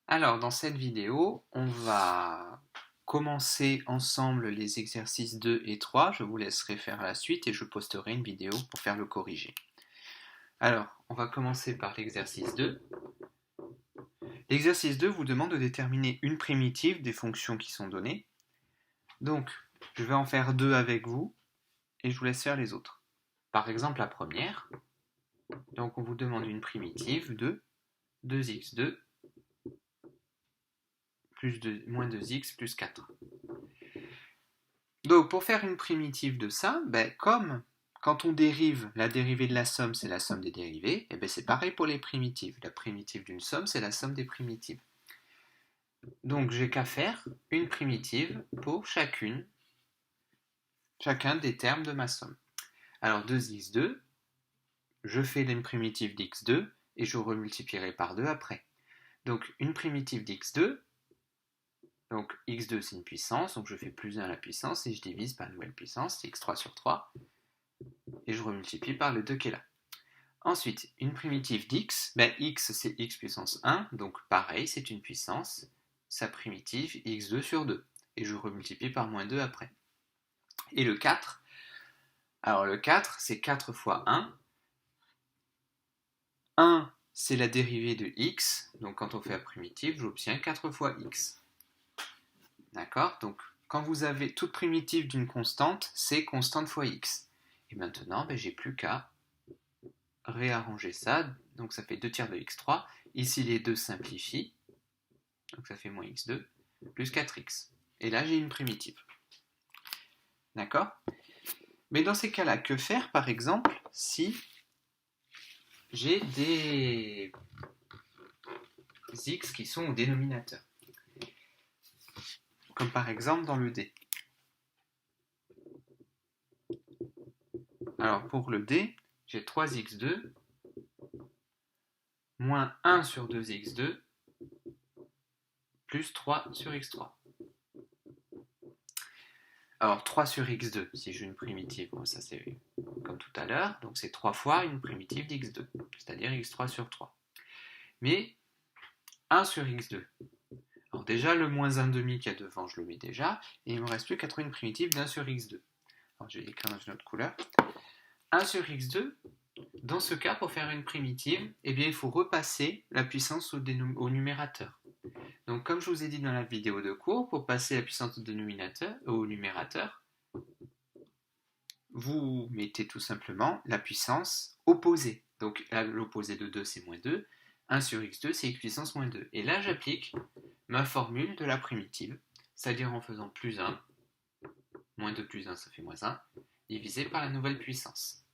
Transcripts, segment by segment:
Alors, dans cette vidéo, on va commencer ensemble les exercices 2 et 3. Je vous laisserai faire la suite et je posterai une vidéo pour faire le corriger. Alors, on va commencer par l'exercice 2. L'exercice 2 vous demande de déterminer une primitive des fonctions qui sont données. Donc, je vais en faire deux avec vous et je vous laisse faire les autres. Par exemple, la première. Donc, on vous demande une primitive de 2x2 plus moins 2x plus 4. Donc, pour faire une primitive de ça, comme quand on dérive, la dérivée de la somme, c'est la somme des dérivées, et c'est pareil pour les primitives. La primitive d'une somme, c'est la somme des primitives. Donc, j'ai qu'à faire une primitive pour chacun des termes de ma somme. Alors, 2x2, je fais une primitive d'x2 et je remultiplierai par 2 après. Donc, une primitive d'x2, donc x2 c'est une puissance, donc je fais plus 1 à la puissance et je divise par une nouvelle puissance, c'est x3 sur 3, et je remultiplie par le 2 qui est là. Ensuite, une primitive d'x, x c'est x puissance 1, donc pareil, c'est une puissance, sa primitive x2 sur 2, et je remultiplie par moins 2 après. Et le 4, alors le 4 c'est 4 fois 1, 1 c'est la dérivée de x, donc quand on fait la primitive, j'obtiens 4 fois x. D'accord? Donc quand vous avez toute primitive d'une constante, c'est constante fois x. Et maintenant, j'ai plus qu'à réarranger ça. Donc ça fait 2 tiers de x3. Ici, les deux simplifient. Donc ça fait moins x2 plus 4x. Et là, j'ai une primitive. D'accord? Mais dans ces cas-là, que faire, par exemple, si j'ai des x qui sont au dénominateur? Comme par exemple dans le d. Alors pour le d, j'ai 3x2 moins 1 sur 2x2 plus 3 sur x3. Alors 3 sur x2, si j'ai une primitive, bon, ça c'est comme tout à l'heure, donc c'est 3 fois une primitive d'x2, c'est-à-dire x3 sur 3. Mais 1 sur x2. Alors déjà, le moins 1 demi qu'il y a devant, je le mets déjà, et il ne me reste plus qu'à trouver une primitive d'1 sur x2. Alors je vais l'écrire dans une autre couleur. 1 sur x2, dans ce cas, pour faire une primitive, il faut repasser la puissance au numérateur. Donc comme je vous ai dit dans la vidéo de cours, pour passer la puissance au numérateur, vous mettez tout simplement la puissance opposée. Donc l'opposé de 2 c'est moins 2, 1 sur x2 c'est x puissance moins 2. Et là j'applique ma formule de la primitive, c'est-à-dire en faisant plus 1, moins 2 plus 1 ça fait moins 1, divisé par la nouvelle puissance.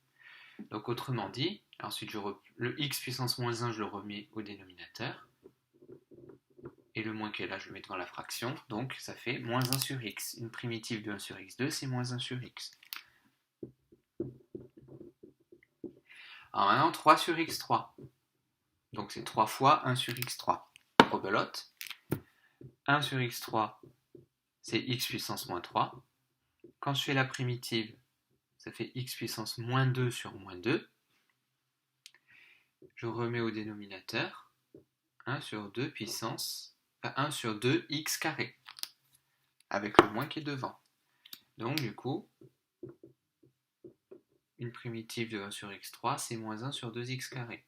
Donc autrement dit, ensuite le x puissance moins 1 je le remets au dénominateur, et le moins qui est là je le mets dans la fraction, donc ça fait moins 1 sur x. Une primitive de 1 sur x2 c'est moins 1 sur x. Alors maintenant 3 sur x3, donc c'est 3 fois 1 sur x3. Rebelote. 1 sur x3 c'est x puissance moins 3. Quand je fais la primitive, ça fait x puissance moins 2 sur moins 2. Je remets au dénominateur 1 sur 2 puissance, 1 sur 2 x carré, avec le moins qui est devant. Donc du coup, une primitive de 1 sur x3, c'est moins 1 sur 2x carré.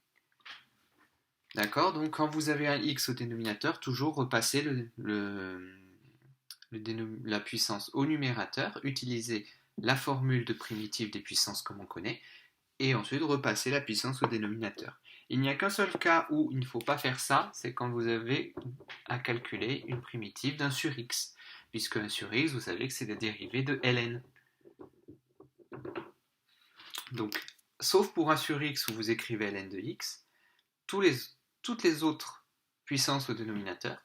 D'accord? Donc quand vous avez un x au dénominateur, toujours repasser la puissance au numérateur, utiliser la formule de primitive des puissances comme on connaît, et ensuite repasser la puissance au dénominateur. Il n'y a qu'un seul cas où il ne faut pas faire ça, c'est quand vous avez à calculer une primitive d'1 sur x, puisque 1 sur x, vous savez que c'est la dérivée de ln. Donc, sauf pour 1 sur x où vous écrivez ln de x, toutes les autres puissances au dénominateur,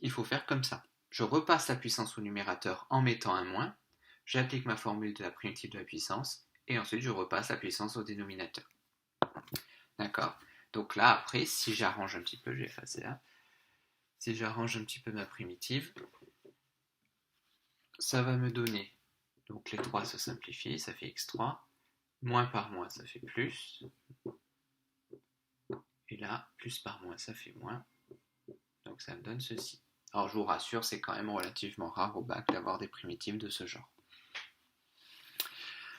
il faut faire comme ça. Je repasse la puissance au numérateur en mettant un moins, j'applique ma formule de la primitive de la puissance, et ensuite je repasse la puissance au dénominateur. D'accord? Donc là, après, si j'arrange un petit peu, je vais effacer là, si j'arrange un petit peu ma primitive, ça va me donner, donc les 3 se simplifient, ça fait x3, moins par moins, ça fait plus, et là, plus par moins, ça fait moins, Donc ça me donne ceci. Alors je vous rassure, c'est quand même relativement rare au bac d'avoir des primitives de ce genre.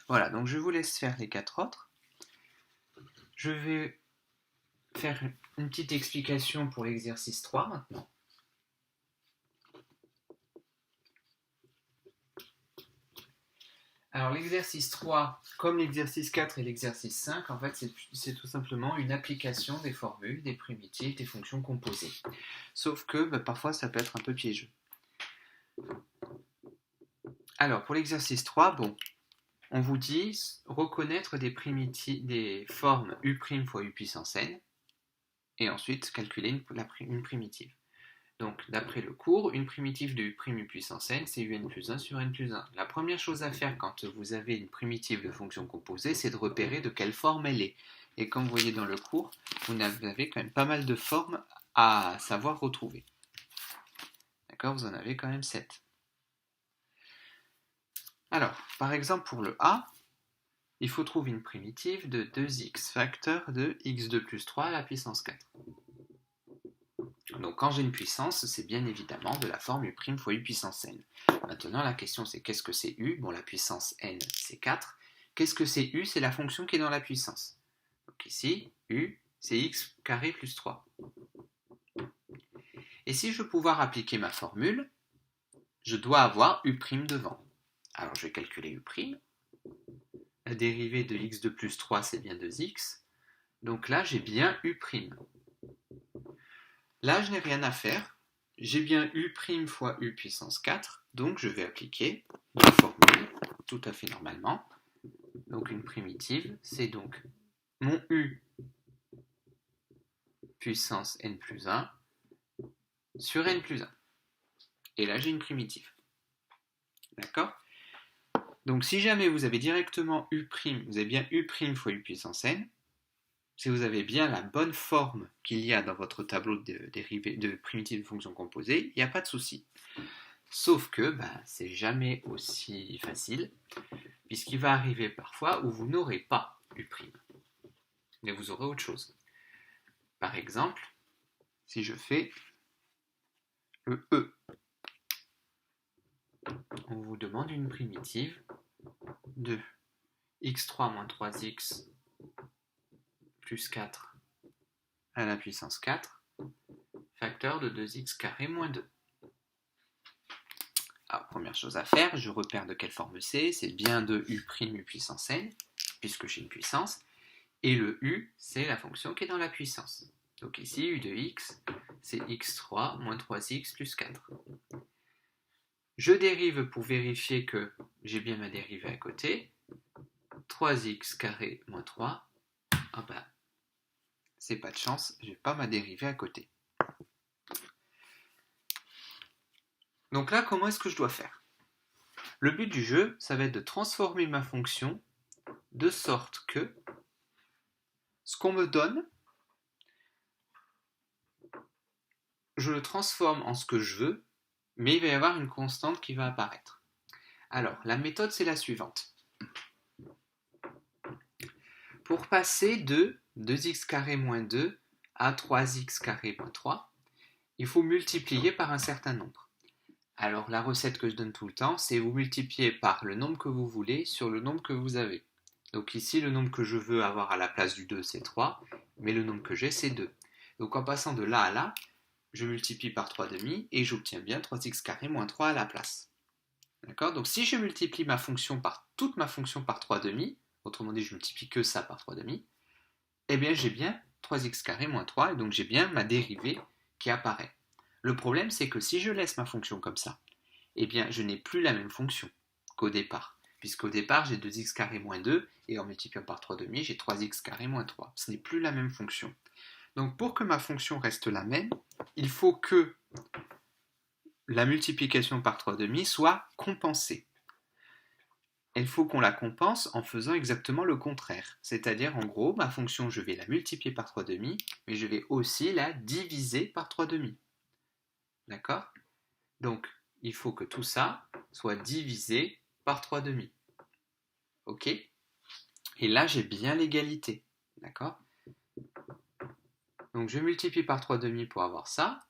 Voilà, donc je vous laisse faire les 4 autres. Je vais faire une petite explication pour l'exercice 3 maintenant. Alors l'exercice 3, comme l'exercice 4 et l'exercice 5, en fait c'est tout simplement une application des formules, des primitives, des fonctions composées. Sauf que parfois ça peut être un peu piégeux. Alors pour l'exercice 3, on vous dit reconnaître des formes u' fois u puissance n, et ensuite calculer une primitive. Donc, d'après le cours, une primitive de u' puissance n, c'est un plus 1 sur n plus 1. La première chose à faire quand vous avez une primitive de fonction composée, c'est de repérer de quelle forme elle est. Et comme vous voyez dans le cours, vous avez quand même pas mal de formes à savoir retrouver. D'accord, vous en avez quand même 7. Alors, par exemple, pour le a, il faut trouver une primitive de 2x facteur de x2 plus 3 à la puissance 4. Donc quand j'ai une puissance, c'est bien évidemment de la forme u' fois u puissance n. Maintenant la question c'est qu'est-ce que c'est u? Bon, la puissance n c'est 4. Qu'est-ce que c'est u? C'est la fonction qui est dans la puissance. Donc ici, u c'est x carré plus 3. Et si je veux pouvoir appliquer ma formule, je dois avoir u' devant. Alors je vais calculer u'. La dérivée de x2 plus 3 c'est bien 2x. Donc là j'ai bien u'. Là, je n'ai rien à faire. J'ai bien u' fois u puissance 4, donc je vais appliquer la formule tout à fait normalement. Donc une primitive, c'est donc mon u puissance n plus 1 sur n plus 1. Et là, j'ai une primitive. D'accord? Donc si jamais vous avez directement u', vous avez bien u' fois u puissance n, si vous avez bien la bonne forme qu'il y a dans votre tableau de primitives de fonctions composées, il n'y a pas de souci. Sauf que c'est jamais aussi facile, puisqu'il va arriver parfois où vous n'aurez pas u', mais vous aurez autre chose. Par exemple, si je fais le E, on vous demande une primitive de x3 moins 3x plus 4 à la puissance 4, facteur de 2x carré moins 2. Alors, première chose à faire, je repère de quelle forme c'est bien de u' u puissance n, puisque j'ai une puissance, et le u, c'est la fonction qui est dans la puissance. Donc ici, u de x, c'est x3 moins 3x plus 4. Je dérive pour vérifier que j'ai bien ma dérivée à côté. 3x carré moins 3, c'est pas de chance, j'ai pas ma dérivée à côté. Donc là, comment est-ce que je dois faire? Le but du jeu, ça va être de transformer ma fonction de sorte que ce qu'on me donne, je le transforme en ce que je veux, mais il va y avoir une constante qui va apparaître. Alors, la méthode, c'est la suivante. Pour passer de 2x carré moins 2 à 3x carré moins 3, il faut multiplier par un certain nombre. Alors, la recette que je donne tout le temps, c'est vous multiplier par le nombre que vous voulez sur le nombre que vous avez. Donc ici, le nombre que je veux avoir à la place du 2, c'est 3, mais le nombre que j'ai, c'est 2. Donc en passant de là à là, je multiplie par 3 demi et j'obtiens bien 3x carré moins 3 à la place. D'accord? Donc si je multiplie toute ma fonction par 3 demi, autrement dit, je multiplie que ça par 3 demi, eh bien j'ai bien 3x carré moins 3, et donc j'ai bien ma dérivée qui apparaît. Le problème, c'est que si je laisse ma fonction comme ça, eh bien je n'ai plus la même fonction qu'au départ. Puisqu'au départ, j'ai 2x carré moins 2, et en multipliant par 3 demi, j'ai 3x carré moins 3. Ce n'est plus la même fonction. Donc pour que ma fonction reste la même, il faut que la multiplication par 3 demi soit compensée. Il faut qu'on la compense en faisant exactement le contraire. C'est-à-dire, en gros, ma fonction, je vais la multiplier par 3 demi, mais je vais aussi la diviser par 3 demi. D'accord? Donc, il faut que tout ça soit divisé par 3 demi. Ok? Et là, j'ai bien l'égalité. D'accord? Donc, je multiplie par 3 demi pour avoir ça,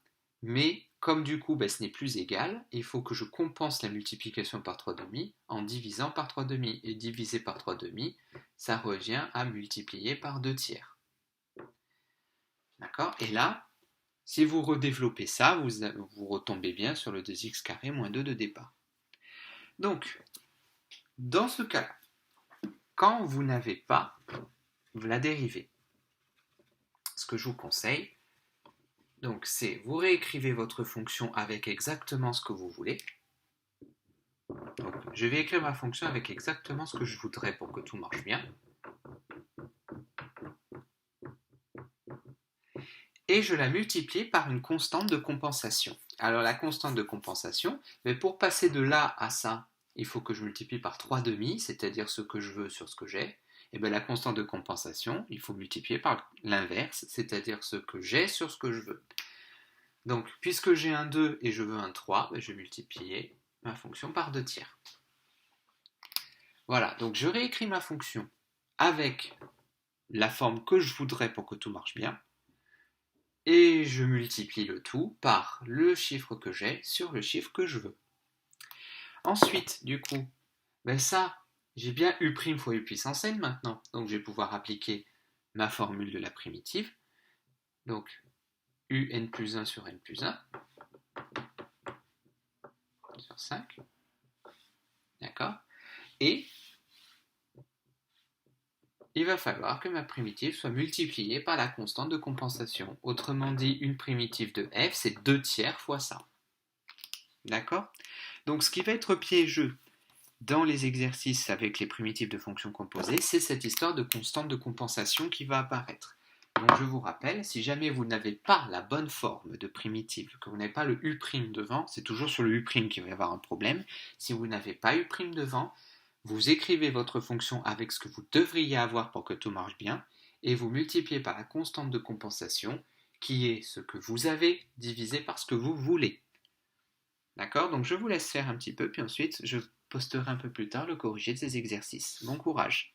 Mais comme du coup ce n'est plus égal, il faut que je compense la multiplication par 3/2 en divisant par 3/2. Et diviser par 3/2, ça revient à multiplier par 2/3. D'accord? Et là, si vous redéveloppez ça, vous retombez bien sur le 2x carré moins 2 de départ. Donc, dans ce cas-là, quand vous n'avez pas la dérivée, ce que je vous conseille, donc c'est vous réécrivez votre fonction avec exactement ce que vous voulez. Donc, je vais écrire ma fonction avec exactement ce que je voudrais pour que tout marche bien. Et je la multiplie par une constante de compensation. Alors la constante de compensation, mais pour passer de là à ça, il faut que je multiplie par 3/2, c'est-à-dire ce que je veux sur ce que j'ai. Et bien la constante de compensation, il faut multiplier par l'inverse, c'est-à-dire ce que j'ai sur ce que je veux. Donc, puisque j'ai un 2 et je veux un 3, je vais multiplier ma fonction par 2/3. Voilà, donc je réécris ma fonction avec la forme que je voudrais pour que tout marche bien. Et je multiplie le tout par le chiffre que j'ai sur le chiffre que je veux. Ensuite, du coup, ça, j'ai bien u' fois u puissance n maintenant. Donc je vais pouvoir appliquer ma formule de la primitive. Donc un plus 1 sur n plus 1 sur 5. D'accord? Et il va falloir que ma primitive soit multipliée par la constante de compensation. Autrement dit, une primitive de f, c'est 2/3 fois ça. D'accord? Donc ce qui va être piégeux dans les exercices avec les primitives de fonctions composées, c'est cette histoire de constante de compensation qui va apparaître. Donc je vous rappelle, si jamais vous n'avez pas la bonne forme de primitive, que vous n'avez pas le u' devant, c'est toujours sur le u' qu'il va y avoir un problème. Si vous n'avez pas u' devant, vous écrivez votre fonction avec ce que vous devriez avoir pour que tout marche bien, et vous multipliez par la constante de compensation, qui est ce que vous avez divisé par ce que vous voulez. D'accord? Donc je vous laisse faire un petit peu, puis ensuite je posterai un peu plus tard le corrigé de ces exercices. Bon courage!